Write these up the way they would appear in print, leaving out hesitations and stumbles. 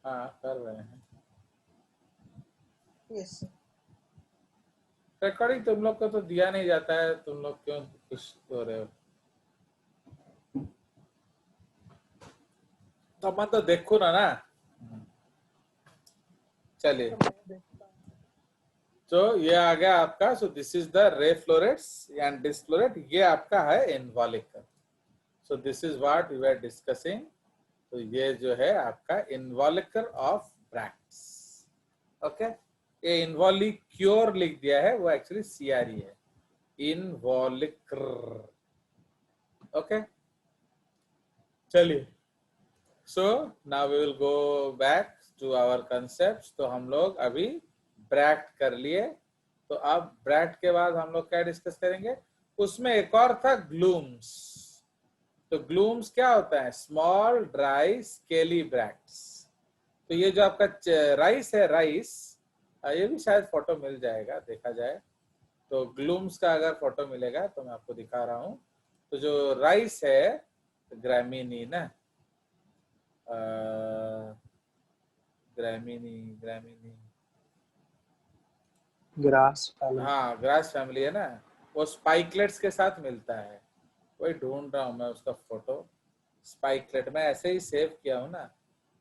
हाँ कर रहे हैं। यस। रिकॉर्डिंग तुम लोग को तो दिया नहीं जाता है, तुम लोग क्यों खुश हो रहे हो? तो मैं तो देखू ना ना। चलिए, तो ये आ गया आपका। So this is the ray florets and disc floret. ये आपका है involucre. So this is what we are discussing. तो ये जो है आपका इन्वॉल्यूकर ऑफ ब्रैक्ट्स। ओके, ये इन्वॉल्यूक्योर लिख दिया है, वो एक्चुअली सीआरई है, इन्वॉल्यूकर। ओके, चलिए। So now we will go back to our concept. तो हम लोग अभी ब्रैक्ट कर लिए। तो अब ब्रैक्ट के बाद हम लोग क्या डिस्कस करेंगे? उसमें एक और था ग्लूम्स। तो ग्लूम्स क्या होता है? Small dry scaly bracts. तो ये जो आपका राइस है, राइस, ये भी शायद फोटो मिल जाएगा, देखा जाए तो। ग्लूम्स का अगर फोटो मिलेगा तो मैं आपको दिखा रहा हूँ। तो जो राइस है, ग्रामीनी ना, ग्रामीनी, ग्रामीनी, ग्रास फैमिली। हाँ ग्रास फैमिली है ना, वो स्पाइकलेट्स के साथ मिलता है। वही ढूंढ रहा हूँ मैं उसका फोटो। स्पाइकलेट मैं ऐसे ही सेव किया हूँ ना,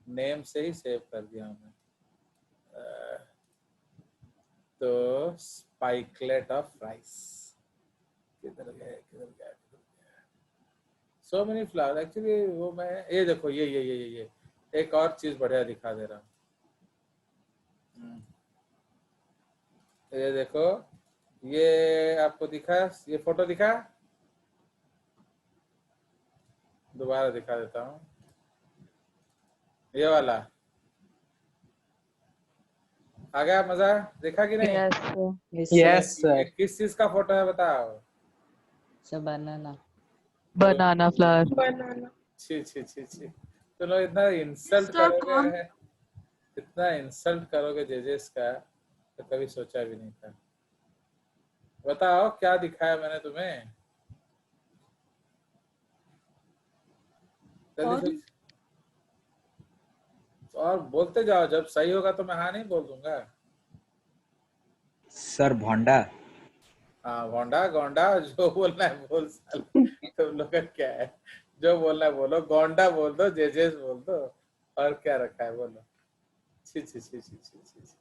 नेम से ही सेव कर दिया हूँ मैं। तो स्पाइकलेट ऑफ राइस किधर गया, किधर गया, किधर गया? So many flower actually. वो मैं, ये देखो, ये एक और चीज बढ़िया दिखा दे रहा हूँ। ये देखो, ये आपको दिखा, ये फोटो दिखा, दोबारा दिखा देता हूँ। ये वाला आ गया मजा? देखा कि नहीं? Yes sir. यस ये, सर। यस ये सर। किस चीज का फोटो है बताओ? सब बनाना। तो बनाना फ्लावर। बनाना। छी छी छी छी, तुम लोग इतना इंसल्ट सर करोगे, कौन? इतना इंसल्ट करोगे जेजेस का, तो कभी सोचा भी नहीं था। बताओ क्या दिखाया मैंने तुम्हें? जल्दी से। कौन? और बोलते जाओ, जब सही होगा तो मैं हाँ नहीं बोल दूंगा। सर भोंडा। हाँ गोंडा, गोंडा, जो बोलना है बोल साल। तुम लोग का क्या है? जो बोलना है बोलो, गोंडा बोल दो, जेजेस बोल दो, और क्या रखा है बोलो। छी छी छी छी छी छी छी।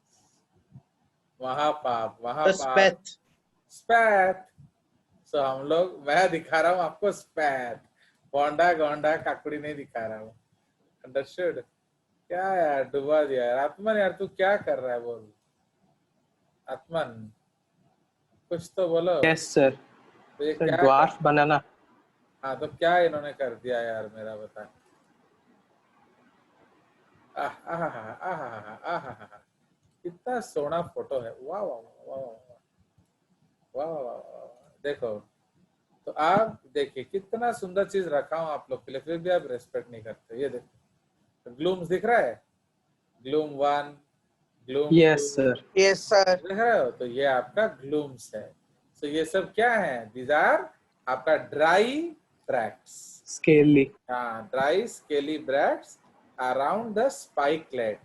महापाप, महापाप। स्पैथ। स्पैथ। सो हम लोग, मैं दिखा रहा हूँ आपको स्पैथ, गोंडा गोंडा काकड़ी नहीं दिखा रहा हूँ। अंडरस्टूड? क्या यार, डुबा दिया यार। आत्मन यार, तू क्या कर रहा है बोल। आत्मन, कुछ तो बोलो। Yes sir. तो ये सर क्या कर, ड्वार्फ बनाना। हाँ तो क्या इन्होंने कर दिया यार मेरा, बता। कितना सोना फोटो है। वाह वाह वाह वाह वाह वाह वाह। देखो, तो आप देखिए कितना सुंदर चीज रखा हूं आप लोग के लिए, फिर भी आप रेस्पेक्ट नहीं करते। ये देखो, ग्लूम्स दिख रहा है, gloom 1, gloom 2, yes sir. Yes sir. देख रहे हो? तो ये आपका ग्लूम्स है। तो ये सब क्या है? दीज आर आपका ड्राई ब्रैक्ट्स। स्केली। हाँ, dry scaly bracts around the spikelet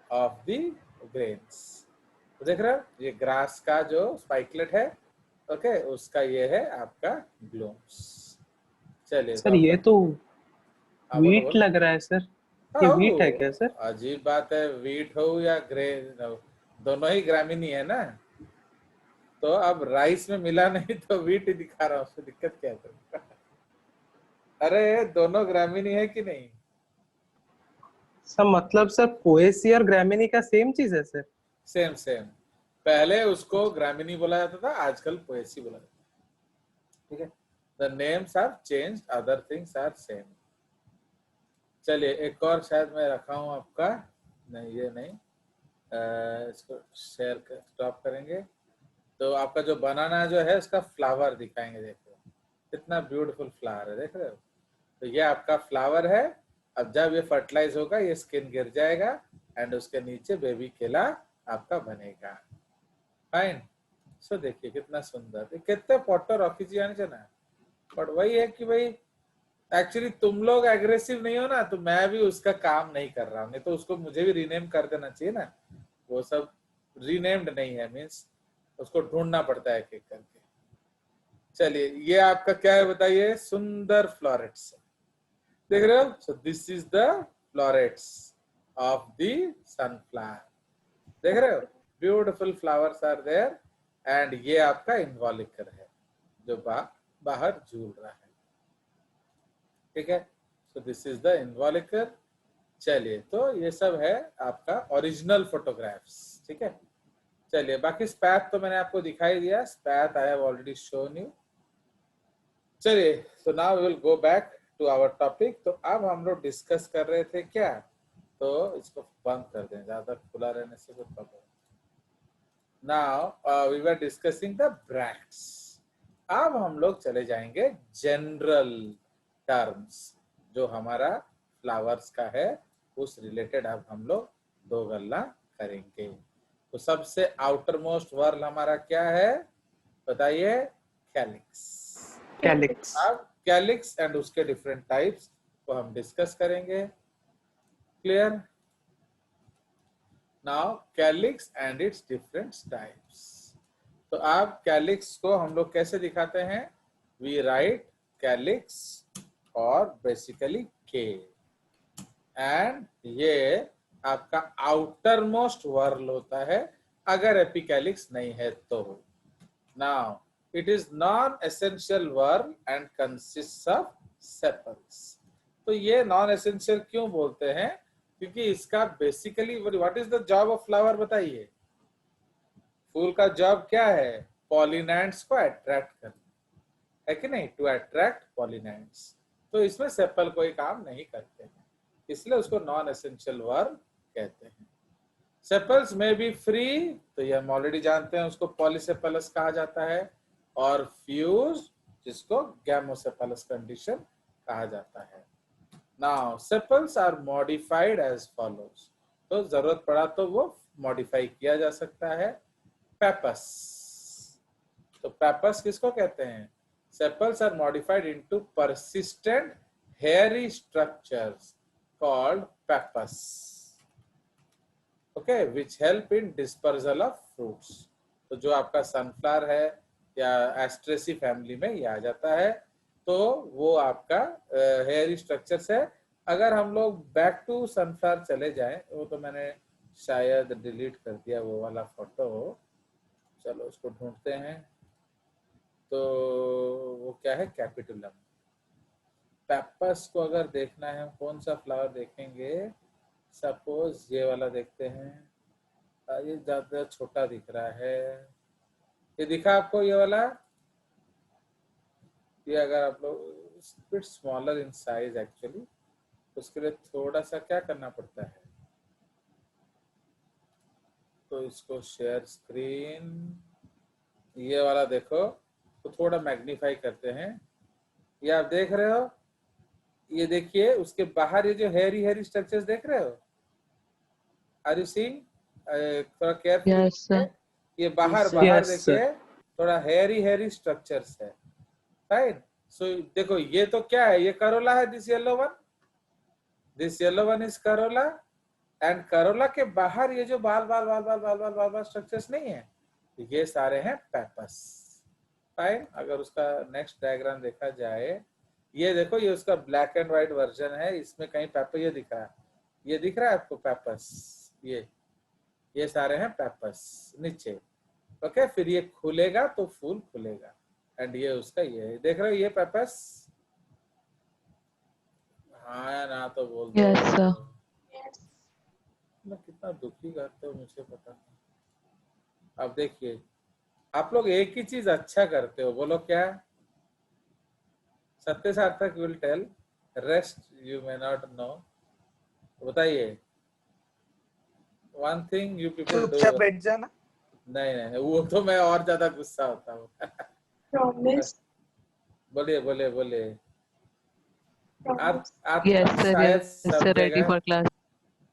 of the grains. तो देख रहे हो, ये ग्रास का जो स्पाइकलेट है, ओके, उसका ये है आपका ग्लूम्स। चलिए तो सर ये अब, तो हाँ बोलो वीट बोलो। लग रहा है सर। ये वीट है आओ, क्या सर? अजीब बात है, वीट हो या ग्रे, दोनों ही ग्रामीणी है ना। तो अब राइस में मिला नहीं तो वीट ही दिखा रहा हूँ, उसमें दिक्कत क्या है तुमको? अरे दोनों ग्रामीणी है कि नहीं? सर मतलब सर पोएसी और ग्रामिनी का सेम चीज है सर? Same same. पहले उसको ग्रामीणी बोला जाता था, आजकल पोएसी बोला जाता है। ठीक है, the names are change, other things are same. चलिए, एक और शायद मैं रखा हूँ आपका, नहीं ये नहीं, इसको शेयर स्टॉप करेंगे। तो आपका जो बनाना जो है उसका फ्लावर दिखाएंगे। देखो कितना ब्यूटीफुल फ्लावर है, देख रहे हो? तो ये आपका फ्लावर है। अब जब ये फर्टिलाइज होगा, ये स्किन गिर जाएगा एंड उसके नीचे बेबी केला आपका बनेगा। फाइन। सो देखिए कितना सुंदर, कितने पॉटर रखी ना, बट वही है कि भाई एक्चुअली तुम लोग एग्रेसिव नहीं हो ना, तो मैं भी उसका काम नहीं कर रहा हूँ, नहीं तो उसको मुझे भी रीनेम कर देना चाहिए ना। वो सब रीनेम्ड नहीं है, मीन्स उसको ढूंढना पड़ता है एक एक करके। चलिए, ये आपका क्या है बताइए? सुंदर फ्लोरेट्स देख रहे हो? So this is the florets of the sunflower, देख रहे हो? Beautiful flowers are there, and ये आपका इन्वॉल्कर है जो बाहर झूल रहा है, ठीक है? So this is the involucre. चलिए, तो ये सब है आपका ओरिजिनल फोटोग्राफ्स, ठीक है? चलिए, बाकी स्पैथ तो मैंने आपको दिखाई दिया, spathe I have already shown you. चलिए, so now we will go back to our topic. तो अब हम लोग डिस्कस कर रहे थे क्या, तो इसको बंद कर दें, ज्यादा खुला रहने से कुछ problem. Now we were discussing the brands. अब हम लोग चले जाएंगे जनरल टर्म्स, जो हमारा फ्लावर्स का है उस रिलेटेड अब हम लोग दो गल्ला करेंगे। तो सबसे आउटर मोस्ट वर्ल हमारा क्या है बताइए? कैलिक्स। कैलिक्स। अब कैलिक्स एंड उसके डिफरेंट टाइप्स को हम डिस्कस करेंगे। Clear? Now calyx and it's different types. तो आप कैलिक्स को हम लोग कैसे दिखाते हैं? वी राइट कैलिक्स और बेसिकली के, एंड ये आपका आउटर मोस्ट वर्ल होता है अगर एपिकैलिक्स नहीं है तो। Now it is non essential whorl and consists of sepals. तो ये नॉन एसेंशियल क्यों बोलते हैं? क्योंकि इसका basically what is the job of flower बताइए? फूल का जॉब क्या है? पॉलिनेंट्स को अट्रैक्ट करना है कि नहीं? To attract pollinators. तो इसमें सेपल कोई काम नहीं करते हैं, इसलिए उसको नॉन एसेंशियल वर्ल कहते हैं। सेपल्स में बी फ्री, तो ये हम ऑलरेडी जानते हैं, उसको पॉलीसेपलस कहा जाता है, और फ्यूज जिसको गैमोसेपलस कंडीशन कहा जाता है। Now sepals are modified as follows, तो जरूरत पड़ा तो वो मॉडिफाई किया जा सकता है। पेपस, तो पेपस किसको कहते हैं? Sepals are modified into persistent hairy structures called pappus, okay, which help in dispersal of fruits। तो जो आपका सनफ्लावर है या एस्ट्रेसी फैमिली में ये आ जाता है, तो वो आपका हेयरी स्ट्रक्चर्स है। अगर हम लोग बैक टू सनफ्लावर चले जाएं, वो तो मैंने शायद डिलीट कर दिया वो वाला फोटो, चलो उसको ढूंढते हैं। तो वो क्या है? कैपिटुलम। पेपस को अगर देखना है, कौन सा फ्लावर देखेंगे? सपोज ये वाला देखते हैं। ये ज्यादा छोटा दिख रहा है, ये दिखा आपको ये वाला? ये अगर आप लोग bit smaller in size actually, उसके लिए थोड़ा सा क्या करना पड़ता है? तो इसको शेयर स्क्रीन, ये वाला देखो, तो थोड़ा मैग्नीफाई करते हैं। ये आप देख रहे हो? ये देखिए, उसके बाहर ये जो हेरी हेरी स्ट्रक्चर्स देख रहे हो? Are you seeing? थोड़ा केयरफुली Yes, sir. ये बाहर Yes, sir. बाहर Yes, sir. देखिए, थोड़ा हेरी हेरी स्ट्रक्चर्स है, राइट? सो देखो, ये तो क्या है? ये करोला है, this yellow one, this yellow one is Corolla, and Corolla के बाहर ये जो बाल बाल बाल बाल बाल बाल बाल बाल स्ट्रक्चर्स नहीं है, ये सारे हैं पेपस। फाइन। अगर उसका नेक्स्ट डायग्राम देखा जाए, ये देखो, ये उसका ब्लैक एंड व्हाइट वर्जन है, इसमें कहीं पेपर ये दिख रहा है, ये दिख रहा है आपको पेपस? ये सारे हैं पेपस नीचे, ओके। फिर ये खुलेगा तो फूल खुलेगा, एंड ये उसका ये देख रहे हो, ये पेपस। हाँ या ना तो बोल दो। Yes, sir. मैं कितना दुखी करते हो मुझे पता नहीं। अब देखिए, आप लोग एक ही चीज अच्छा करते हो, बोलो क्या? Satya Sarthak will tell, rest you may not know. बताइए, one thing you people do. चुपचाप बैठ जाना। नहीं नहीं, वो तो मैं और ज्यादा गुस्सा होता हूँ। प्रॉमिस। बोलिए बोलिए बोलिए। आप Yes, sir. शायद Yes, sir. Ready समझेगा। for class.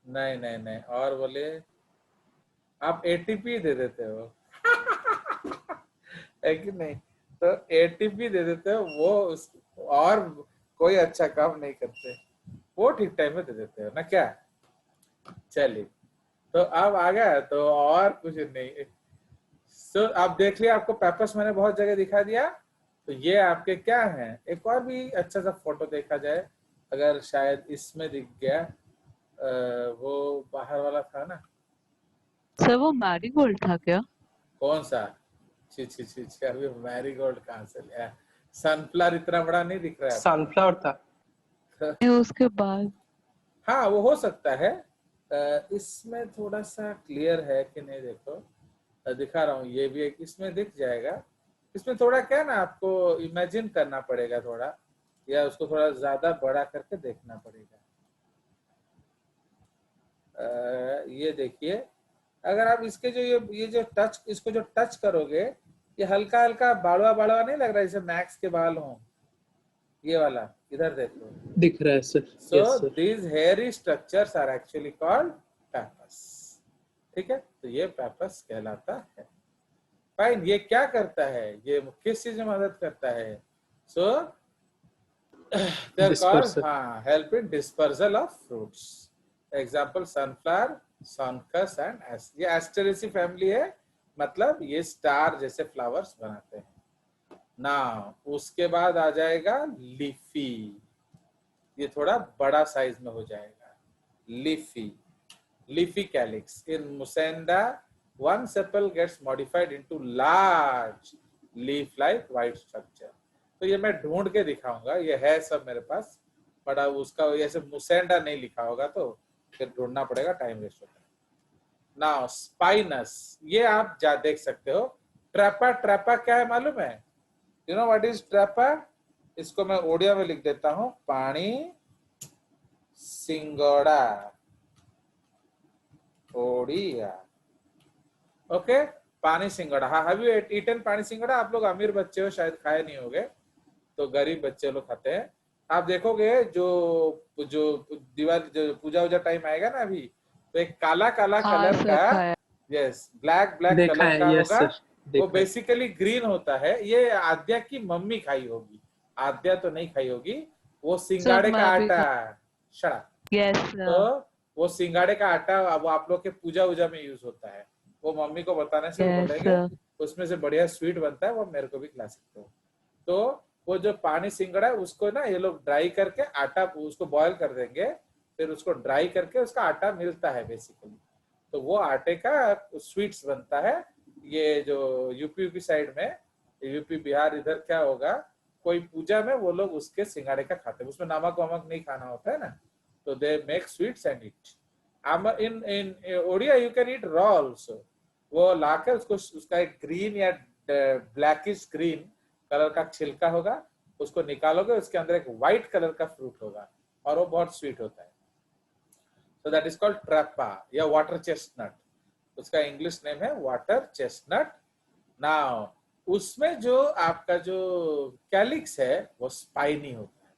नहीं नहीं नहीं, और बोलिए। आप एटीपी दे देते हो। है कि नहीं? तो एटीपी दे देते हो, वो और कोई अच्छा काम नहीं करते, वो ठीक टाइम में दे देते हो ना क्या। चलिए, तो अब आ गया तो और कुछ नहीं। तो आप देख लिया, आपको पेपर्स मैंने बहुत जगह दिखा दिया। तो ये आपके क्या हैं, एक और भी अच्छा सा फोटो देखा जाए, अगर शायद इसमें दिख गया, वो बाहर वाला था ना, सर वो मैरीगोल्ड था क्या? कौन सा? छी छी छी छी, अभी मैरीगोल्ड कहाँ से लिया? सनफ्लावर इतना बड़ा नहीं दिख रहा है सनफ्लावर था। आपको? नहीं, उसके बाद हाँ वो हो सकता है। इसमें थोड़ा सा क्लियर है कि नहीं, देखो दिखा रहा हूँ, ये भी एक इसमें दिख जाएगा। इसमें थोड़ा क्या ना, आपको इमेजिन करना पड़ेगा थोड़ा, या उसको थोड़ा ज्यादा बड़ा करके देखना पड़ेगा। ये देखिए, अगर आप इसके जो ये जो टच, इसको जो टच करोगे, ये हल्का हल्का बालवा बालवा नहीं लग रहा है, जैसे मैक्स के बाल हों, ये वाला इधर देखो। दिख रहा है sir. So yes sir. these hairy structures are actually called pappus. ठीक है, तो ये pappus कहलाता है। फाइन, ये क्या करता है, ये किस चीज में मदद करता है? So they are called, Disperser. हाँ, help in dispersal of fruits. Example sunflower, sonchus and ये Asteraceae family है, मतलब ये स्टार जैसे फ्लावर्स बनाते हैं ना। उसके बाद आ जाएगा लीफी, ये थोड़ा बड़ा साइज में हो जाएगा। लीफी कैलिक्स इन मुसेंडा, one sepal gets modified into large leaf like white structure। तो ये मैं ढूंढ के दिखाऊंगा, ये है सब मेरे पास, बट अब उसका ऐसे मुसेंडा नहीं लिखा होगा तो फिर ढूंढना पड़ेगा, टाइम वेस्ट होता है। नाउ स्पाइनस, ये आप जा देख सकते हो। ट्रैपा, ट्रैपा क्या है मालूम है? You know what is trapa? इसको मैं ओडिया में लिख देता हूं, पानी सिंगोड़ा, ओडिया। ओके, पानी सिंगड़ा। हाँ, हैव यू ईटन पानी सिंगड़ा? आप लोग अमीर बच्चे हो, शायद खाए नहीं होगे, तो गरीब बच्चे लोग खाते हैं। आप देखोगे जो जो दिवाली, जो पूजा वूजा टाइम आएगा ना अभी, तो एक काला काला हाँ कलर सर, का, खाया। यस, ब्लैक ब्लैक देखा कलर का है। यस होगा। सर। वो देखा है। बेसिकली ग्रीन होता है, ये आद्या की मम्मी खाई होगी, आद्या तो नहीं खाई होगी। वो सर सिंगाड़े का मैं भी आटा, शड़ा। यस तो सर। वो सिंगाड़े का आटा वो आप लोग के पूजा वूजा में यूज होता है। वो मम्मी को बताने से वो यस बोलेंगे सर। उसमें से बढ़िया स्वीट बनता है, वो मेरे को भी खिला सकते हो। तो वो जो पानी सिंगड़ा है उसको ना ये लोग ड्राई करके आटा, उसको बॉयल कर देंगे, फिर उसको ड्राई करके उसका आटा मिलता है बेसिकली। तो वो आटे का स्वीट्स बनता है। ये जो यूपी साइड में, यूपी बिहार इधर क्या होगा, कोई पूजा में वो लोग उसके सिंगाड़े का खाते हैं, उसमें नमक वमक नहीं खाना होता है ना, तो they make sweets and eat. In Odia you can eat raw also. वो लाकर उसको, उसका एक ग्रीन या ब्लैकिश ग्रीन कलर का छिलका होगा, उसको निकालोगे, उसके अंदर एक व्हाइट कलर का फ्रूट होगा और वो बहुत स्वीट होता है। So that is called trappa या वाटर चेस्टनट, उसका इंग्लिश नेम है वाटर चेस्टनट। नाउ उसमें जो आपका जो कैलिक्स है वो स्पाइनी होता है।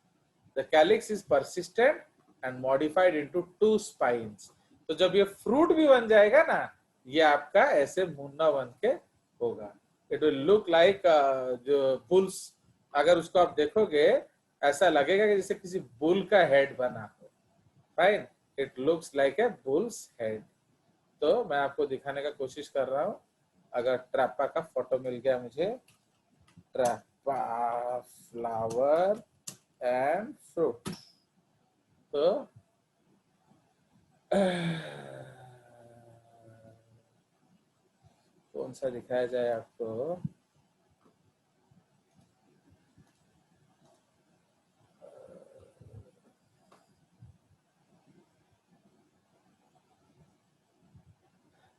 The calyx is persistent and modified into 2 spines. तो जब ये फ्रूट भी बन जाएगा ना, ये आपका ऐसे मुन्ना बन के होगा। इट विल लुक लाइक जो बुल्स, अगर उसको आप देखोगे ऐसा लगेगा कि जैसे किसी बुल का हेड बना हो। Fine, it looks like a bulls head. तो मैं आपको दिखाने का कोशिश कर रहा हूँ, अगर ट्रैपा का फोटो मिल गया मुझे, ट्रैपा फ्लावर एंड फ्रूट, तो कौन सा दिखाया जाए आपको?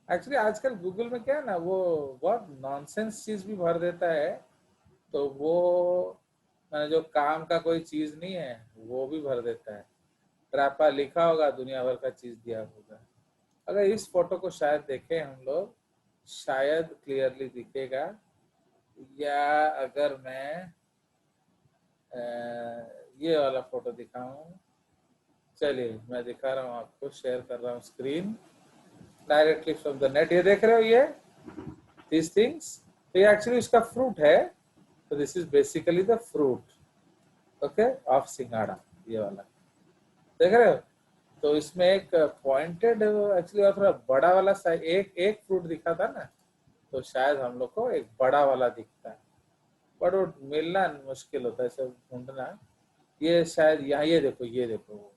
एक्चुअली आजकल गूगल में क्या है ना, वो बहुत नॉनसेंस चीज भी भर देता है, तो वो जो काम का कोई चीज नहीं है वो भी भर देता है। ट्रैपा लिखा होगा, दुनिया भर का चीज दिया होगा। अगर इस फोटो को शायद देखें हम लोग, शायद क्लियरली दिखेगा, या अगर मैं ये वाला फोटो दिखाऊं, चलिए मैं दिखा रहा हूँ आपको, शेयर कर रहा हूँ screen directly from the net. ये देख रहे हो ये these things, तो ये एक्चुअली इसका फ्रूट है। तो this is basically the fruit. Okay, of सिंगाड़ा, ये वाला देख रहे हो। तो इसमें एक पॉइंटेड एक्चुअली और थोड़ा बड़ा वाला साइज, एक एक फ्रूट दिखा था ना, तो शायद हम लोग को एक बड़ा वाला दिखता है, बट वो मिलना मुश्किल होता है, सब ढूंढना। ये शायद यहाँ, ये देखो, ये देखो,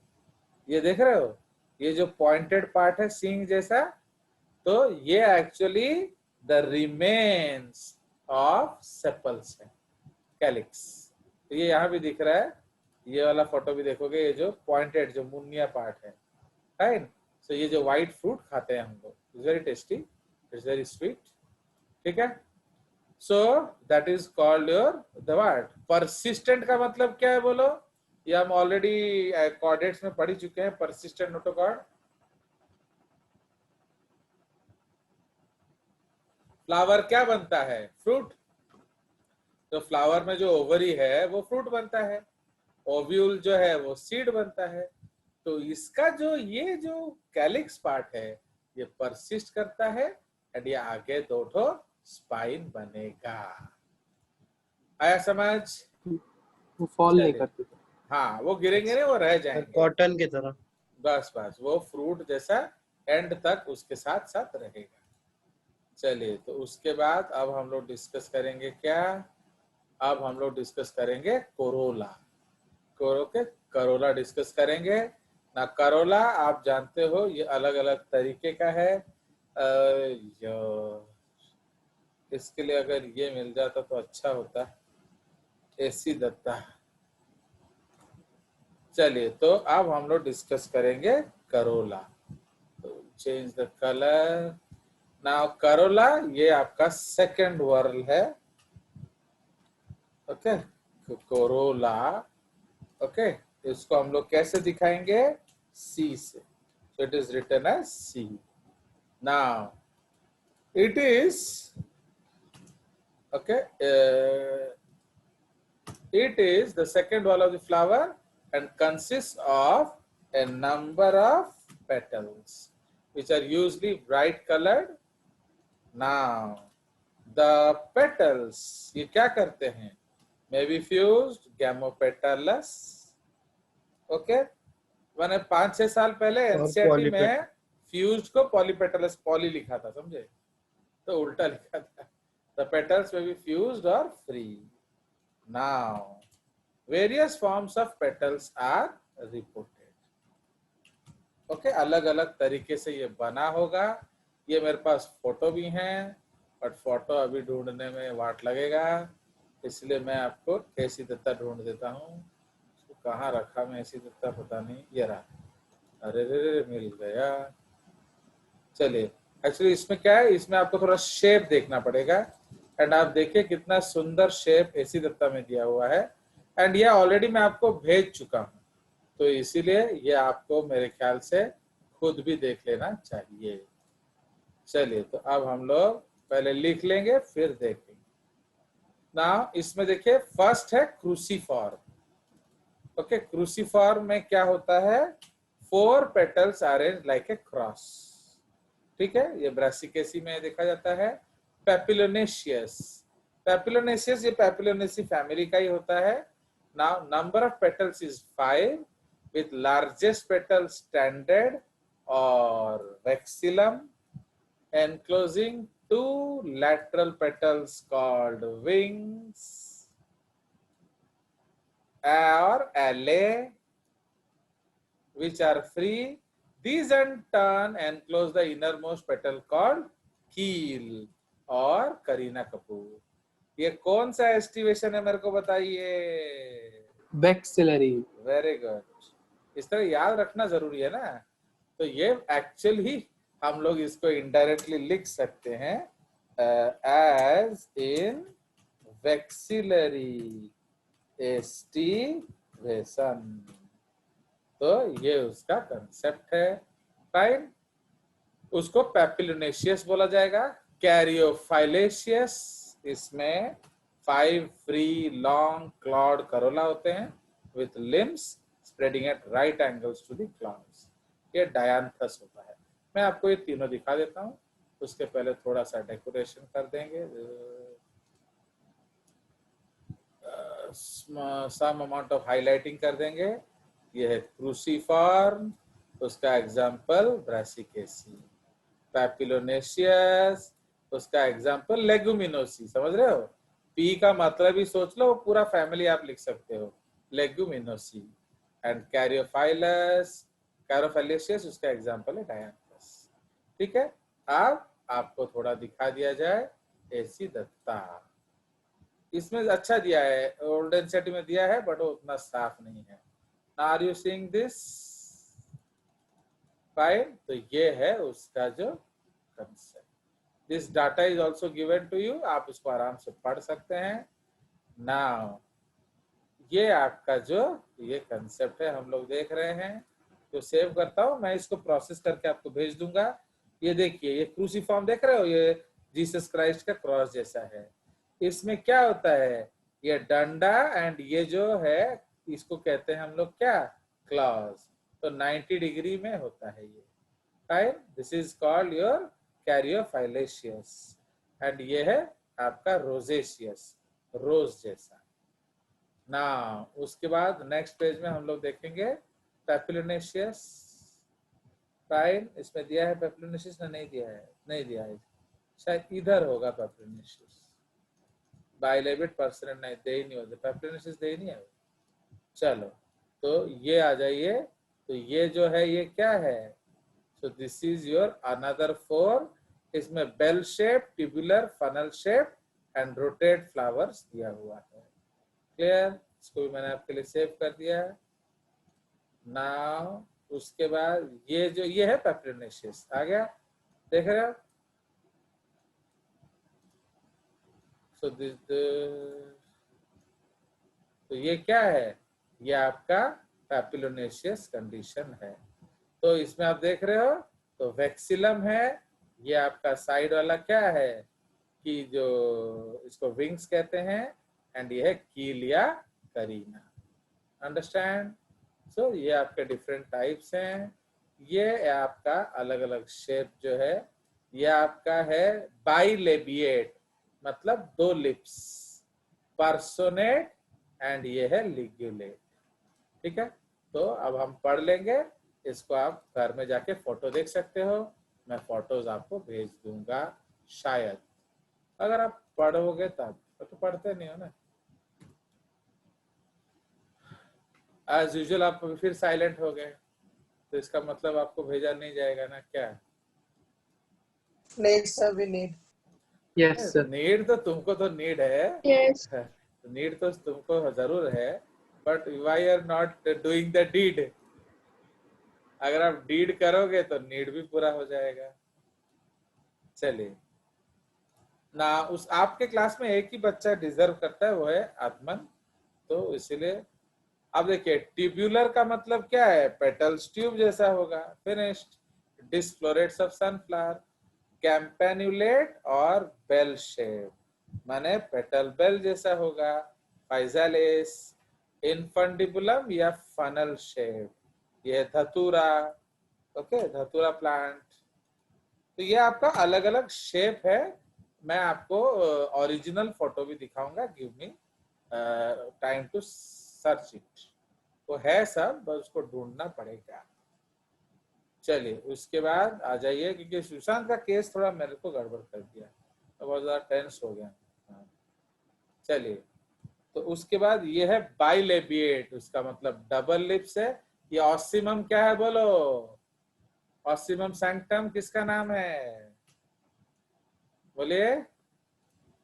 ये देख रहे हो, ये जो पॉइंटेड पार्ट है सींग जैसा, तो ये actually the remains of sepals है, कैलिक्स। तो ये यहाँ भी दिख रहा है, ये वाला फोटो भी देखोगे, ये जो पॉइंटेड जो मुनिया पार्ट है, राइट। सो ये जो व्हाइट फ्रूट खाते हैं हम लोग, it's very tasty, it's very sweet, ठीक है। So that is called your the what, persistent का मतलब क्या है बोलो, ये हम ऑलरेडी कॉर्डेट्स में पढ़ ही चुके हैं, परसिस्टेंट नोटोकॉर्ड। फ्लावर क्या बनता है, फ्रूट। तो फ्लावर में जो ओवरी है वो फ्रूट बनता है, ओव्यूल जो है वो सीड बनता है। तो इसका जो ये जो कैलिक्स पार्ट है, ये परसिस्ट करता है, एंड ये आगे दो ठो स्पाइन बनेगा। आया समझ। वो फॉल नहीं चलिए, करती। हाँ वो गिरेंगे नहीं, वो रह जाएंगे, कॉटन की तरह। बस बस वो फ्रूट जैसा एंड तक उसके साथ साथ रहेगा। चलिए, तो उसके बाद अब हम लोग डिस्कस करेंगे क्या, अब हम लोग डिस्कस करेंगे कोरोला। करोला डिस्कस करेंगे ना। करोला आप जानते हो ये अलग अलग तरीके का है। इसके लिए अगर ये मिल जाता तो अच्छा होता, एसी दत्ता। चलिए, तो अब हम लोग डिस्कस करेंगे करोला। तो change the colour now. Corolla ये आपका सेकंड वर्ल है, ओके, कोरोला, ओके। इसको हम लोग कैसे दिखाएंगे, सी से, so it is written as C. Now it is okay, it is the second wall of the flower and consists of a number of petals which are usually bright colored. Now the petals ये क्या करते हैं, may be fused gamopetalous, okay. मैंने 5-6 साल पहले NCERT में fused को polypetalous, poly लिखा था, समझे, तो उल्टा लिखा था। The petals may be fused or free. Now various forms of petals are reported, okay. अलग अलग तरीके से ये बना होगा। ये मेरे पास फोटो भी हैं, बट फोटो अभी ढूंढने में वाट लगेगा, इसलिए मैं आपको एसी दत्ता ढूंढ देता हूँ। कहाँ रखा मैं ऐसी दत्ता, पता नहीं, ये रहा, अरे रे रे मिल गया। चलिए, एक्चुअली इसमें क्या है, इसमें आपको थोड़ा शेप देखना पड़ेगा, एंड आप देखिए कितना सुंदर शेप एसी दत्ता में दिया हुआ है, एंड ये ऑलरेडी मैं आपको भेज चुका हूँ, तो इसीलिए ये आपको मेरे ख्याल से खुद भी देख लेना चाहिए। चलिए, तो अब हम लोग पहले लिख लेंगे फिर देखेंगे। ना इसमें देखिए, फर्स्ट है क्रूसीफॉर्म, ओके। क्रूसीफॉर्म में क्या होता है, 4 petals arrange like a cross, ठीक है। ये ब्रासिकेसी में देखा जाता है। पेपिलोनेशियस, पेपिलोनेशियस ये पेपिलोनेसी फैमिली का ही होता है। Now number of petals is 5 with largest petal standard और वेक्सिलम enclosing 2 lateral petals called wings or alae, which are free. These in turn enclose the innermost petal called keel और करीना कपूर। ये कौन सा एस्टिवेशन है मेरे को बताइए, वेक्सिलरी। वेरी गुड, इस तरह याद रखना जरूरी है ना। तो ये एक्चुअली हम लोग इसको इनडायरेक्टली लिख सकते हैं एज इन वेक्सिलरी एस्टिवेशन। तो ये उसका कंसेप्ट है, फाइन। उसको पेपिलोनेशियस बोला जाएगा। कैरियोफाइलेशियस, इसमें 5 फ्री लॉन्ग क्लॉड करोला होते हैं with limbs spreading at right angles to the claws. ये डायंथस होता है। मैं आपको ये तीनों दिखा देता हूँ, उसके पहले थोड़ा सा डेकोरेशन कर देंगे। सम अमाउंट ऑफ हाईलाइटिंग कर देंगे। ये है क्रूसीफॉर्म, उसका एग्जाम्पल ब्रासिकेसी। पैपिलोनेशियस, उसका एग्जाम्पल लेगुमिनोसी। समझ रहे हो? पी का मतलब ही सोच लो, पूरा फैमिली आप लिख सकते हो, लेगुमिनोसी। एंड कैरियोफाइलस, कैरोफाइलेशियस, उसका एग्जाम्पल है डायंथस। ठीक है, अब आपको थोड़ा दिखा दिया जाए एसी दत्ता। इसमें अच्छा दिया है, ओल्ड एनसीईआरटी में दिया है, बट वो उतना साफ नहीं है। Are you seeing this? Fine. तो ये है उसका जो concept. This data is also given to you, आप इसको आराम से पढ़ सकते हैं। नाउ ये आपका जो ये कंसेप्ट है हम लोग देख रहे हैं, तो सेव करता हूं मैं, इसको प्रोसेस करके आपको भेज दूंगा। ये देखिए, ये क्रूसीफॉर्म देख रहे हो, ये जीसस क्राइस्ट का क्रॉस जैसा है। इसमें क्या होता है, ये डंडा, एंड ये जो है इसको कहते हैं हम लोग क्या, क्लॉज। तो 90 डिग्री में होता है ये। Time, this is called your caryophyllaceous. And ये है आपका रोजेशियस, रोज जैसा ना। उसके बाद नेक्स्ट पेज में हम लोग देखेंगे पैपिलोनेशियस। फाइन, इसमें दिया है पैपिलोनेशियस ने, नहीं दिया है, नहीं दिया है, शायद इधर होगा पैपिलोनेशियस। बाइलेबिट पर्सन नहीं, दे ही नहीं होते पैपिलोनेशियस, दे ही नहीं है। चलो, तो ये आ जाइए। तो ये जो है ये क्या है, so this is your another 4। इसमें bell shape, tubular, funnel shape and rotate flowers दिया हुआ है। क्लियर? इसको भी मैंने आपके लिए सेव कर दिया है। नाउ उसके बाद ये जो ये है पैपिलोनेशियस, आ गया, देख रहे हो? सो दिस, तो ये क्या है, ये आपका पैपिलोनेशियस कंडीशन है। तो इसमें आप देख रहे हो, तो वैक्सिलम है, ये आपका साइड वाला क्या है कि जो इसको विंग्स कहते हैं, एंड ये है कीलिया करीना। अंडरस्टैंड? सो ये आपके डिफरेंट टाइप्स हैं। ये आपका अलग अलग शेप जो है, ये आपका है बाइलेबिएट, मतलब 2 लिप्स, पर्सोनेट, एंड ये है लिग्युलेट। ठीक है, तो अब हम पढ़ लेंगे इसको। आप घर में जाके फोटो देख सकते हो, मैं फोटोज आपको भेज दूंगा शायद, अगर आप पढ़ोगे तब। तो पढ़ते नहीं हो ना, एज यूजुअल आप फिर साइलेंट हो गए, तो इसका मतलब आपको भेजा नहीं जाएगा ना क्या? नहीं sir, we need. Yes sir. Need तो तुमको तो नीड है, यस। नीड तो तुमको जरूर है, but why are not doing the deed? अगर आप डीड करोगे तो नीड भी पूरा हो जाएगा। चलिए ना, उस आपके क्लास में एक ही बच्चा डिजर्व करता है, वो है आत्मन। तो इसीलिए अब देखिए, ट्यूब्यूलर का मतलब क्या है, पेटल्स ट्यूब जैसा होगा, फिनिश्ड। डिस्फ्लोरेट्स ऑफ सनफ्लावर, कैंपेन्युलेट और बेल शेप, माने पेटल बेल जैसा होगा। फाइजालिस, इनफंडिबुलम या फनल शेप, ये धतूरा। ओके, धतूरा प्लांट। तो ये आपका अलग अलग शेप है। मैं आपको ओरिजिनल फोटो भी दिखाऊंगा, give me time to search it. वो है सब, बस उसको ढूंढना पड़ेगा। चलिए उसके बाद आ जाइए, क्योंकि सुशांत का केस थोड़ा मेरे को गड़बड़ कर दिया, तो बहुत ज्यादा टेंस हो गया। हाँ। चलिए, तो उसके बाद ये है बाइलेबिएट, उसका मतलब डबल लिप्स है। ये ऑसिमम क्या है बोलो? ऑसिमम सैंक्टम किसका नाम है, बोलिए?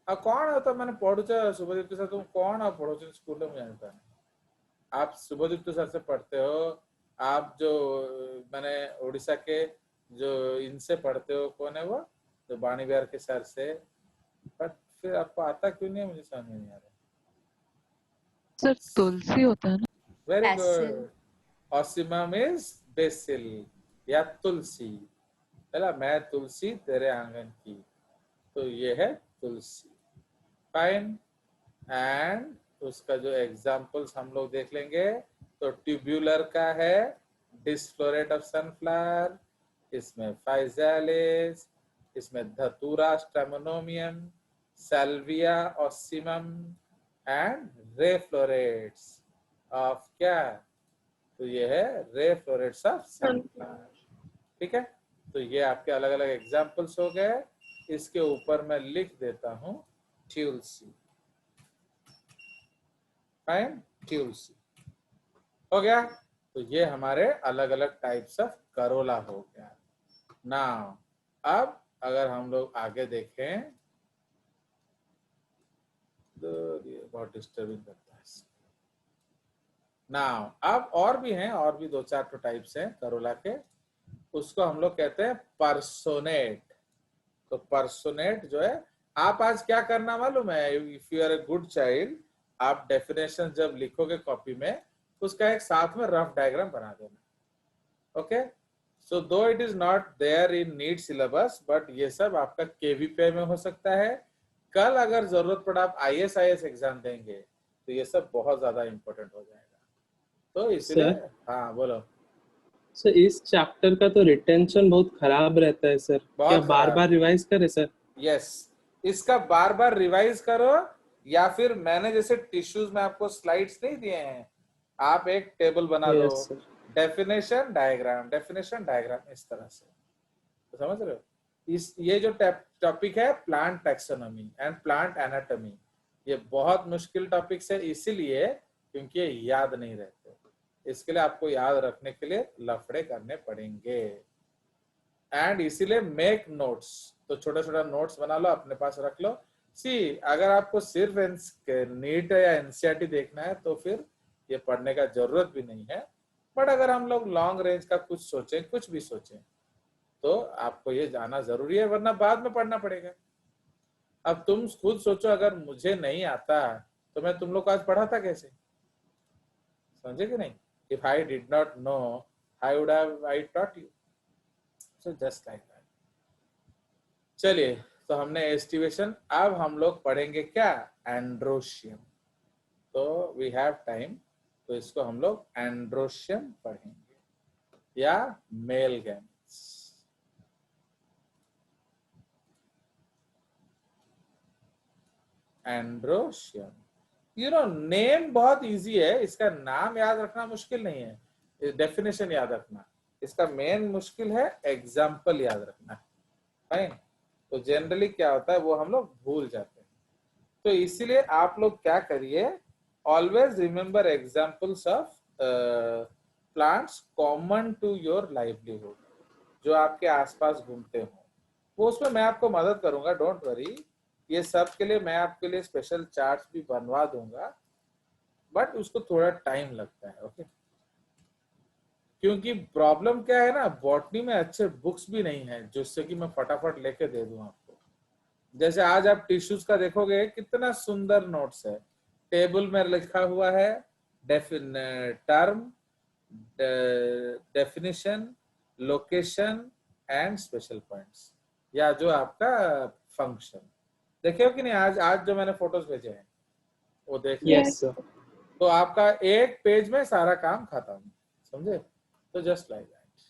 कौन हो? तो मैंने पढ़ुच शुभदीप्त सर, तुम कौन हो पढ़ुच स्कूल में? जानता है आप शुभदीप्त सर से पढ़ते हो, आप जो मैंने उड़ीसा के जो इनसे पढ़ते हो, कौन है वो, जो बाणी बिहार के सर से, बट फिर आपको आता क्यों नहीं है, मुझे समझ में नहीं आ रहा। सर तुलसी होता है ना? Very Basil. Good, Ocimum is BECIL या तुलसी। चला, मैं तुलसी तेरे आंगन की, तो ये है तुलसी। फाइन। एंड उसका जो एग्जाम्पल्स हम लोग देख लेंगे, तो ट्यूब्यूलर का है डिस्फ्लोरेट ऑफ सनफ्लावर, इसमें फाइजालिस, इसमें datura stramonium, salvia ocimum, and ray florets of क्या, तो ये है रे फ्लोरेट्स ऑफ सनफ्लावर। ठीक है, तो ये आपके अलग अलग एग्जाम्पल्स हो गए। इसके ऊपर मैं लिख देता हूं ट्यूल्सी, फाइन, ट्यूल्सी हो गया। तो ये हमारे अलग अलग टाइप्स ऑफ करोला हो गया। नाउ अब अगर हम लोग आगे देखें तो ये बहुत डिस्टर्बिंग करता है। नाउ अब और भी हैं, और भी 2-4 टाइप्स हैं करोला के, उसको हम लोग कहते हैं पर्सोनेट। तो पर्सोनेट जो है, आप आज क्या करना मालूम है, if you are a good child, आप डेफिनेशन जब लिखोगे कॉपी में, उसका एक साथ में रफ डायग्राम बना देना। Okay, so though it is not there in NEET syllabus, but ये सब आपका केवीपीआई में हो सकता है। कल अगर जरूरत पड़ा आप आईएएस एग्जाम देंगे तो ये सब बहुत ज्यादा इंपॉर्टेंट हो जाएगा। तो इसलिए सर, हाँ बोलो। सर इस चैप्टर का तो रिटेंशन बहुत खराब रहता है सर, क्या बहुत बार खराब बार है। रिवाइज करें सर? यस, इसका बार बार रिवाइज करो, या फिर मैंने जैसे टिश्यूज में आपको स्लाइड्स नहीं दिए हैं, आप एक टेबल बना लो, yes sir. Definition diagram, definition diagram, इस तरह से। तो समझ रहे हो, इस ये जो टॉपिक है plant taxonomy and plant anatomy, ये बहुत मुश्किल टॉपिक्स है, इसीलिए क्योंकि ये याद नहीं रहते। इसके लिए आपको याद रखने के लिए लफड़े करने पड़ेंगे, एंड इसीलिए मेक नोट्स। तो छोटा छोटा नोट्स बना लो, अपने पास रख लो। सी, अगर आपको सिर्फ नीट या एनसीईआरटी देखना है तो फिर ये पढ़ने का जरूरत भी नहीं है, बट अगर हम लोग लॉन्ग रेंज का कुछ सोचें, कुछ भी सोचें, तो आपको ये जाना जरूरी है, वरना बाद में पढ़ना पड़ेगा। अब तुम खुद सोचो, अगर मुझे नहीं आता तो मैं तुम लोग को आज पढ़ाता कैसे, समझे कि नहीं? If I did not know, I would have I taught you. So just like that. चलिए, तो हमने एस्टिवेशन, अब हम लोग पढ़ेंगे क्या, एंड्रोशियम। तो वी हैव टाइम, तो इसको हम लोग एंड्रोशियम पढ़ेंगे या male gametes. Androecium, you know name बहुत इजी है, इसका नाम याद रखना मुश्किल नहीं है, डेफिनेशन याद रखना इसका मेन मुश्किल है, एग्जाम्पल याद रखना। फाइन, तो जनरली क्या होता है वो हम लोग भूल जाते हैं। तो इसीलिए आप लोग क्या करिए, always remember examples of plants common to your livelihood, जो आपके आसपास घूमते हो, वो उसमें मैं आपको मदद करूंगा, डोंट वरी। ये सब के लिए मैं आपके लिए स्पेशल चार्ट्स भी बनवा दूंगा, बट उसको थोड़ा टाइम लगता है। ओके, क्योंकि प्रॉब्लम क्या है ना, बॉटनी में अच्छे बुक्स भी नहीं है जिससे कि मैं फटाफट लेके दे दूं आपको। जैसे आज आप टिश्यूज का देखोगे, कितना सुंदर नोट्स है, टेबल में लिखा हुआ है term, definition, location and special points, या जो आपका फंक्शन। देखे हो कि नहीं, आज आज जो मैंने फोटोज भेजे हैं वो देख लो। Yes sir. तो आपका एक पेज में सारा काम खत्म, समझे? तो just like that.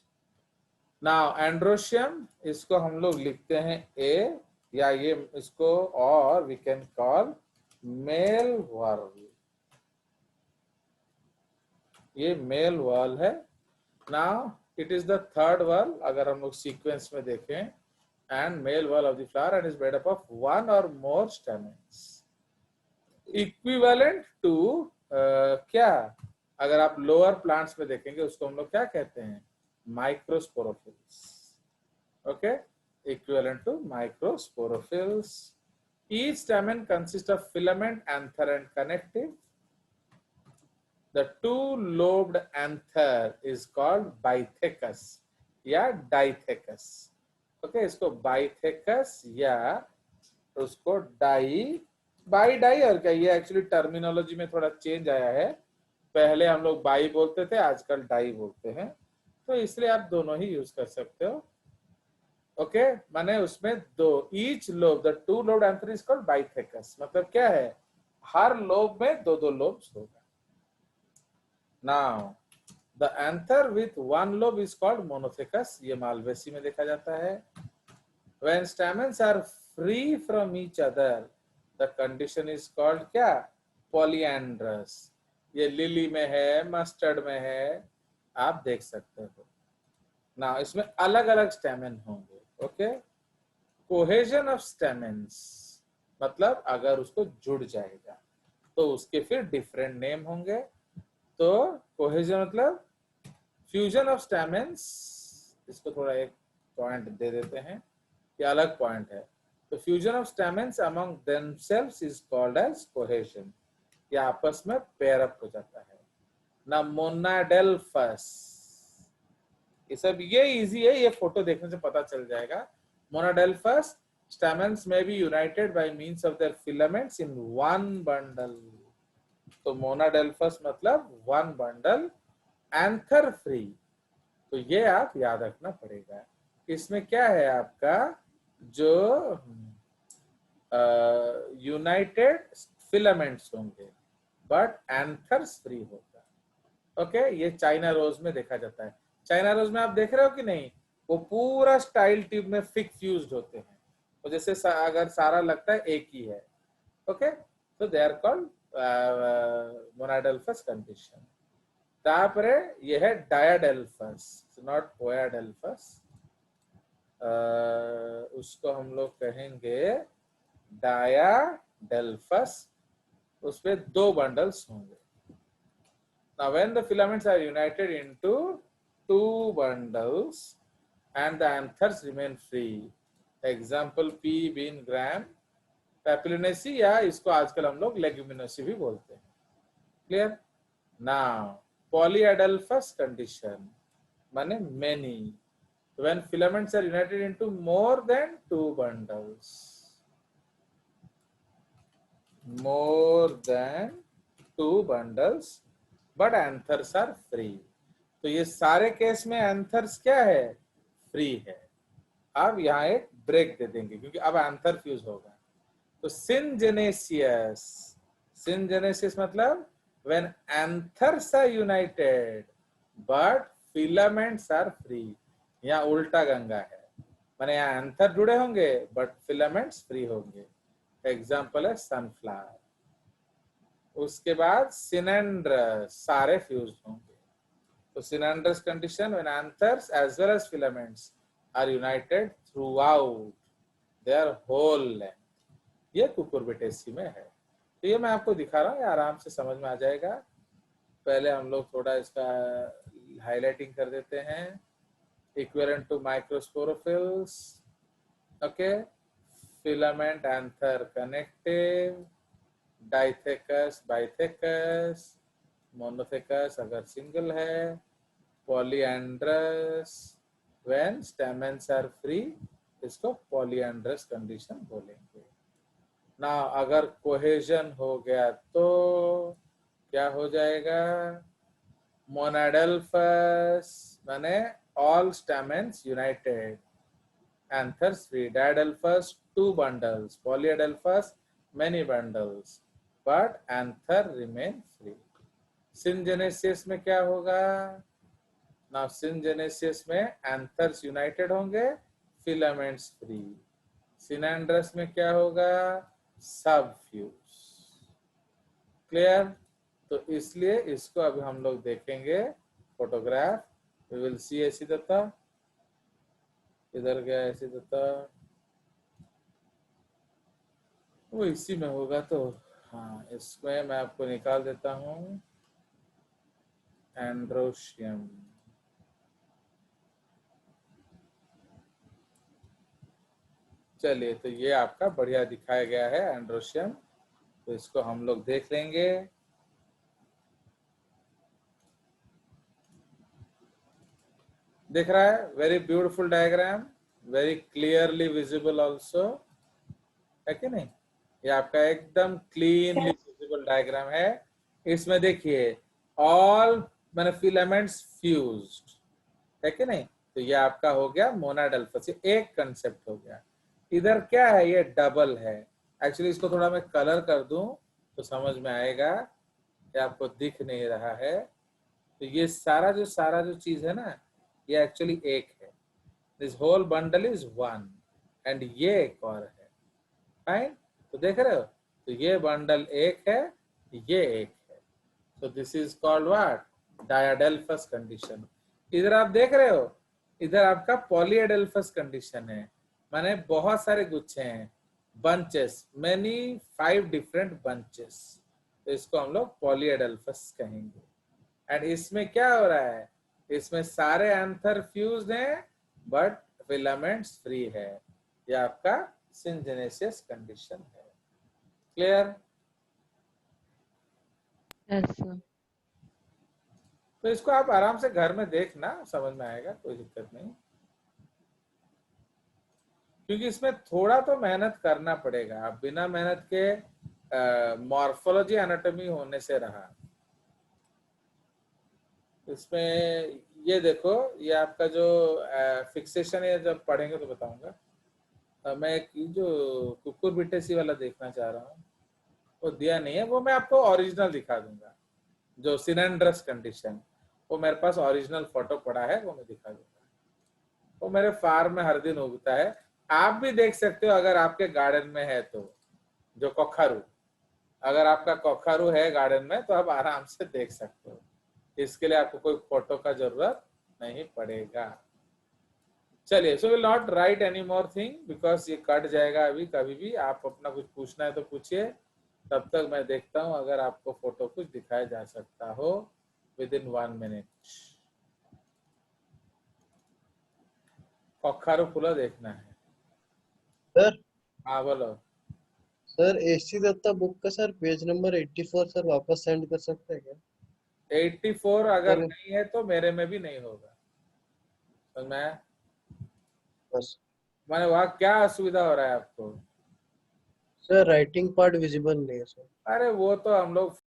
Now androecium, इसको हम लोग लिखते हैं ए, या ये इसको, और we can call male whorl, ये मेल वर्ल है। Now it is the third whorl अगर हम लोग सीक्वेंस में देखें, and male whorl of the flower and is made up of one or more stamens, equivalent to क्या, अगर आप लोअर प्लांट्स में देखेंगे उसको हम लोग क्या कहते हैं, microsporophylls. Okay, equivalent to microsporophylls. Each stamen consist of filament, anther and connective. The two-lobed anther is called bithecous या डाइथेकस। ओके, इसको बाइथेकस या उसको डाई और क्या, ये एक्चुअली टर्मिनोलॉजी में थोड़ा चेंज आया है, पहले हम लोग बाई बोलते थे, आजकल डाई बोलते हैं, तो इसलिए आप दोनों ही यूज कर सकते हो। ओके, माने उसमें दो, each lobe, the two lobed anther is called bithecous, मतलब क्या है, हर लोब में दो दो लोब्स होगा। Now, the anther with one lobe is called monothecus, ये मालवेसी में देखा जाता है। When stamens are free from each other, the condition is called क्या, पॉलीएंड्रस। ये लिली में है, मस्टर्ड में है, आप देख सकते हो ना। इसमें अलग अलग स्टेमेन होंगे। ओके, कोहेजन ऑफ स्टेमेन्स मतलब अगर उसको जुड़ जाएगा तो उसके फिर डिफरेंट नेम होंगे। तो कोहेजन मतलब फ्यूजन ऑफ स्टेमेन्स, इसको थोड़ा एक पॉइंट दे देते हैं, ये अलग पॉइंट है। तो fusion of stamens among themselves is called as cohesion. ये आपस में पेयर अप हो जाता है ना। मोनाडेल्फस, ये सब ये इजी है, ये फोटो देखने से पता चल जाएगा। मोनाडेल्फस stamens may be united by means of their filaments in one bundle। तो मोनाडेल्फस मतलब वन बंडल, एंथर फ्री। तो ये आप याद रखना पड़ेगा। इसमें क्या है आपका जो यूनाइटेड फिलामेंट्स होंगे बट एंथर्स फ्री होगा। ओके, ये चाइना रोज में देखा जाता है। चाइना रोज में आप देख रहे हो कि नहीं, वो पूरा स्टाइल ट्यूब में फिक फ्यूज्ड होते हैं। तो जैसे अगर सारा लगता है एक ही है। ओके, तो दे आर कॉल्ड मोनाडेल्फस कंडीशन। तापरे ये है डायाडेल्फस, नॉट पोयाडेल्फस। उसको हम लोग कहेंगे डायाडेल्फस। उसपे दो बंडल्स होंगे। Now when the filaments are united into two bundles and the anthers remain free, example P bean gram papilionaceae, या इसको आजकल हम लोग लेग्यूमिनोसी भी बोलते हैं। क्लियर? Now polyadelphous condition माने many, when filaments are united into more than two bundles, more than two bundles but anthers are free. तो ये सारे केस में एंथर्स क्या है, फ्री है। अब यहाँ एक ब्रेक दे देंगे क्योंकि अब एंथर फ्यूज होगा। तो सिनजेनेसियस, सिनजेनेसियस मतलब when anthers are united but filaments are free. यहाँ उल्टा गंगा है, माने यहाँ एंथर जुड़े होंगे बट फिलामेंट्स फ्री होंगे। एग्जाम्पल है सनफ्लावर। उसके बाद सिनेंड्रस, सारे फ्यूज होंगे। तो synandrous condition when anthers as well as filaments are united throughout their whole length. ये कुकुरबिटेसी में है। तो ये मैं आपको दिखा रहा हूँ, आराम से समझ में आ जाएगा। पहले हम लोग थोड़ा इसका हाईलाइटिंग कर देते हैं। Equivalent to microsporophylls. Okay, filament anther connective, dithecous bithecous, monothecous अगर सिंगल है, polyandrous when stamens are free, इसको पॉलीएंड्रस कंडीशन बोलेंगे ना। अगर कोहेजन हो गया तो क्या हो जाएगा, मोनाडेल्फस माने all stamens united, anthers free. Diadelphous two bundles, polyadelphous many bundles but anther remain free। Syngenesious में क्या होगा ना, सिनजेनेसियस में एंथर्स यूनाइटेड होंगे, फिलामेंट्स फ्री। सिनेंड्रस में क्या होगा, सब फ्यूज। क्लियर? तो इसलिए इसको अभी हम लोग देखेंगे फोटोग्राफ। वी विल सी ऐसी दत्ता, इधर गया ऐसी दत्ता, वो इसी में होगा। तो हाँ, इसमें मैं आपको निकाल देता हूँ एंड्रोशियम। चलिए, तो ये आपका बढ़िया दिखाया गया है एंड्रोशियम। तो इसको हम लोग देख लेंगे। दिख रहा है? Very beautiful diagram, very clearly visible also, है कि नहीं? ये आपका एकदम क्लीनली विजिबल डायग्राम है। इसमें देखिए ऑल मैंने फिलामेंट्स फ्यूज्ड, है कि नहीं? तो ये आपका हो गया मोनाडेल्फस, ये एक कंसेप्ट हो गया। इधर क्या है, ये डबल है। एक्चुअली इसको थोड़ा मैं कलर कर दूं तो समझ में आएगा, ये आपको दिख नहीं रहा है। तो ये सारा जो चीज है ना, ये एक्चुअली एक है। This whole bundle is one and ये एक और है। फाइन? तो देख रहे हो, तो ये बंडल एक है, ये एक है। So this is called what, diadelphous condition. इधर आप देख रहे हो, इधर आपका पॉलीएडेल्फस कंडीशन है, माने बहुत सारे गुच्छे हैं, बंचेस, मेनी 5 डिफरेंट बंचेस, तो इसको हम लोग पॉलीएडेल्फस कहेंगे। एंड इसमें क्या हो रहा है, इसमें सारे एंथर फ्यूज्ड हैं बट फिलामेंट्स फ्री है, ये आपका सिंजेनेसियस कंडीशन है। क्लियर? Yes sir. तो इसको आप आराम से घर में देखना, समझ में आएगा, कोई दिक्कत नहीं, क्योंकि इसमें थोड़ा तो मेहनत करना पड़ेगा, आप बिना मेहनत के मॉर्फोलॉजी एनाटॉमी होने से रहा। इसमें ये देखो, ये आपका जो फिक्सेशन है, जब पढ़ेंगे तो बताऊंगा। मैं एक जो कुकुर बिटेसी वाला देखना चाह रहा हूँ, वो दिया नहीं है, वो मैं आपको ओरिजिनल दिखा दूंगा, जो सिनेंड्रस कंडीशन, वो मेरे पास ओरिजिनल फोटो पड़ा है, वो मैं दिखा दूंगा। वो मेरे फार्म में हर दिन उगता है, आप भी देख सकते हो अगर आपके गार्डन में है तो। जो कखारू, अगर आपका कखारू है गार्डन में तो आप आराम से देख सकते हो, इसके लिए आपको कोई फोटो का जरूरत नहीं पड़ेगा। चलिए, so will not right any more thing because ये कट जाएगा अभी, कभी भी आप अपना कुछ पूछना है तो पूछिए, तब तक मैं देखता हूं अगर आपको फोटो कुछ दिखाया जा सकता हो विद इन 1 मिनट। कखारू फूला देखना है। सर हाँ बोलो। सर एससी दत्ता बुक का सर पेज नंबर 84 सर वापस सेंड कर सकते हैं क्या? 84 अगर सर नहीं है तो मेरे में भी नहीं होगा, समझ में आया? बस माने वहाँ क्या असुविधा हो रहा है आपको? सर राइटिंग पार्ट विजिबल नहीं है सर। अरे वो तो हम लोग